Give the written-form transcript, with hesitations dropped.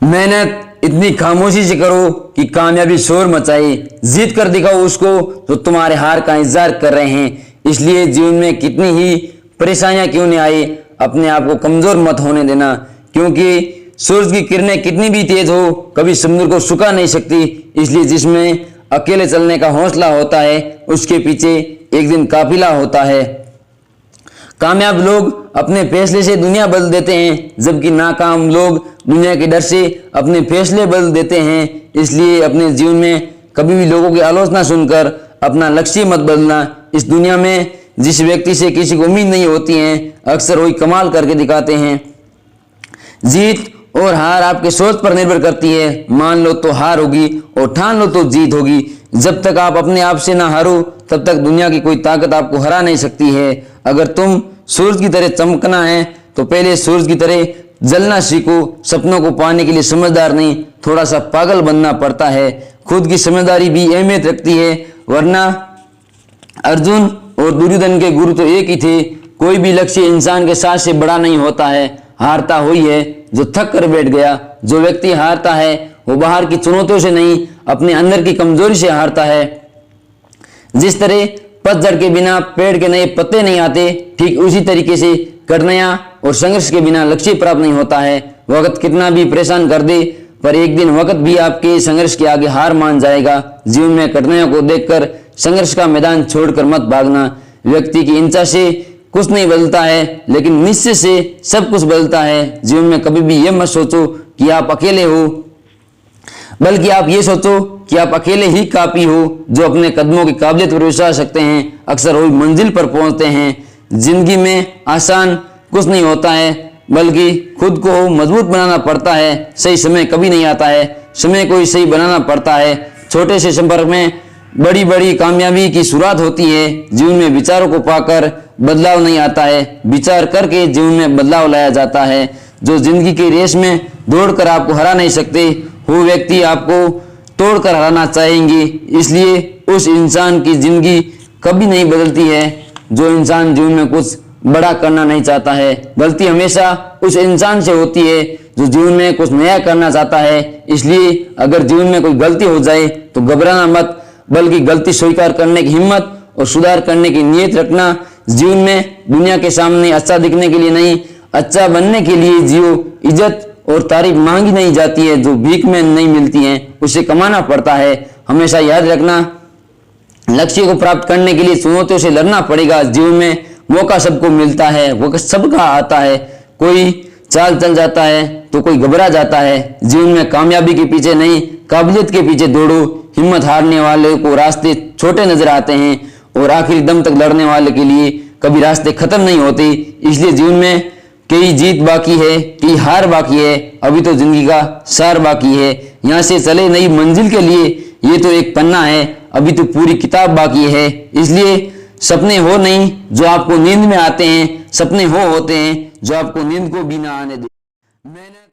मेहनत इतनी खामोशी से करो कि कामयाबी शोर मचाए। जीत कर दिखाओ उसको तो तुम्हारे हार का इंतजार कर रहे हैं। इसलिए जीवन में कितनी ही परेशानियां क्यों नहीं आए, अपने आप को कमजोर मत होने देना, क्योंकि सूरज की किरणें कितनी भी तेज हो कभी समुद्र को सुखा नहीं सकती। इसलिए जिसमें अकेले चलने का हौसला होता है उसके पीछे एक दिन काफिला होता है। कामयाब लोग अपने फैसले से दुनिया बदल देते हैं, जबकि नाकाम लोग दुनिया के डर से अपने फैसले बदल देते हैं। इसलिए अपने जीवन में कभी भी लोगों की आलोचना सुनकर अपना लक्ष्य मत बदलना। इस दुनिया में जिस व्यक्ति से किसी को उम्मीद नहीं होती है, अक्सर वही कमाल करके दिखाते हैं। जीत और हार आपके सोच पर निर्भर करती है। मान लो तो हार होगी और ठान लो तो जीत होगी। जब तक आप अपने आप से ना हारो तब तक दुनिया की कोई ताकत आपको हरा नहीं सकती है। अगर तुम सूरज की तरह चमकना है तो पहले सूरज की तरह जलना सीखो। सपनों को पाने के लिए समझदार नहीं, थोड़ा सा पागल बनना पड़ता है। खुद की समझदारी भी अहमियत रखती है, वरना अर्जुन और दुर्योधन के गुरु तो एक ही थे। कोई भी लक्ष्य इंसान के साथ से बड़ा नहीं होता है, हारता हुई है जो थक कर बैठ गया। जो व्यक्ति हारता है वो बाहर की चुनौतियों से नहीं, अपने अंदर की कमजोरी से हारता है। जिस तरह पतझड़ के बिना पेड़ के नए पत्ते नहीं आते, ठीक उसी तरीके से कठिनाइयां और संघर्ष के बिना लक्ष्य प्राप्त नहीं होता है। वक्त कितना भी परेशान कर दे, पर एक दिन वक्त भी आपके संघर्ष के आगे हार मान जाएगा। जीवन में कठिनाइयों को देखकर संघर्ष का मैदान छोड़कर मत भागना। व्यक्ति की इच्छा से कुछ नहीं बदलता है, लेकिन निश्चय से सब कुछ बदलता है। जीवन में कभी भी यह मत सोचो कि आप अकेले हो, बल्कि आप ये सोचो कि आप अकेले ही काफी हो जो अपने कदमों की काबिलियत पर विश्वास रखते हैं। अक्सर वही मंजिल पर पहुंचते हैं। जिंदगी में आसान कुछ नहीं होता है, बल्कि खुद को मजबूत बनाना पड़ता है। सही समय कभी नहीं आता है, समय को ही सही बनाना पड़ता है। छोटे से संपर्क में बड़ी बड़ी कामयाबी की शुरुआत होती है। जीवन में विचारों को पाकर बदलाव नहीं आता है, विचार करके जीवन में बदलाव लाया जाता है। जो जिंदगी की रेस में दौड़कर आपको हरा नहीं सकते, वो व्यक्ति आपको तोड़कर हराना चाहेंगे। इसलिए उस इंसान की जिंदगी कभी नहीं बदलती है जो इंसान जीवन में कुछ बड़ा करना नहीं चाहता है। गलती हमेशा उस इंसान से होती है जो जीवन में कुछ नया करना चाहता है। इसलिए अगर जीवन में कोई गलती हो जाए तो घबराना मत, बल्कि गलती स्वीकार करने की हिम्मत और सुधार करने की नीयत रखना। जीवन में दुनिया के सामने अच्छा दिखने के लिए नहीं, अच्छा बनने के लिए जियो। इज्जत और तारीफ मांगी नहीं जाती है, जो भीख में नहीं मिलती है उसे कमाना पड़ता है। हमेशा याद रखना, लक्ष्य को प्राप्त करने के लिए चुनौतियों से लड़ना पड़ेगा। जीवन में मौका सबको मिलता है, वो सबका आता है। कोई चाल चल जाता है तो कोई घबरा जाता है। जीवन में कामयाबी के पीछे नहीं, काबिलियत के पीछे दौड़ो। हिम्मत हारने वाले को रास्ते छोटे नजर आते हैं और आखिरी दम तक लड़ने वाले के लिए कभी रास्ते खत्म नहीं होते। इसलिए जीवन में कई जीत बाकी है, कई हार बाकी है, अभी तो जिंदगी का सार बाकी है। यहाँ से चले नई मंजिल के लिए ये तो एक पन्ना है, अभी तो पूरी किताब बाकी है। इसलिए सपने हो नहीं जो आपको नींद में आते हैं, सपने हो होते हैं जो आपको नींद को भी ना आने दे।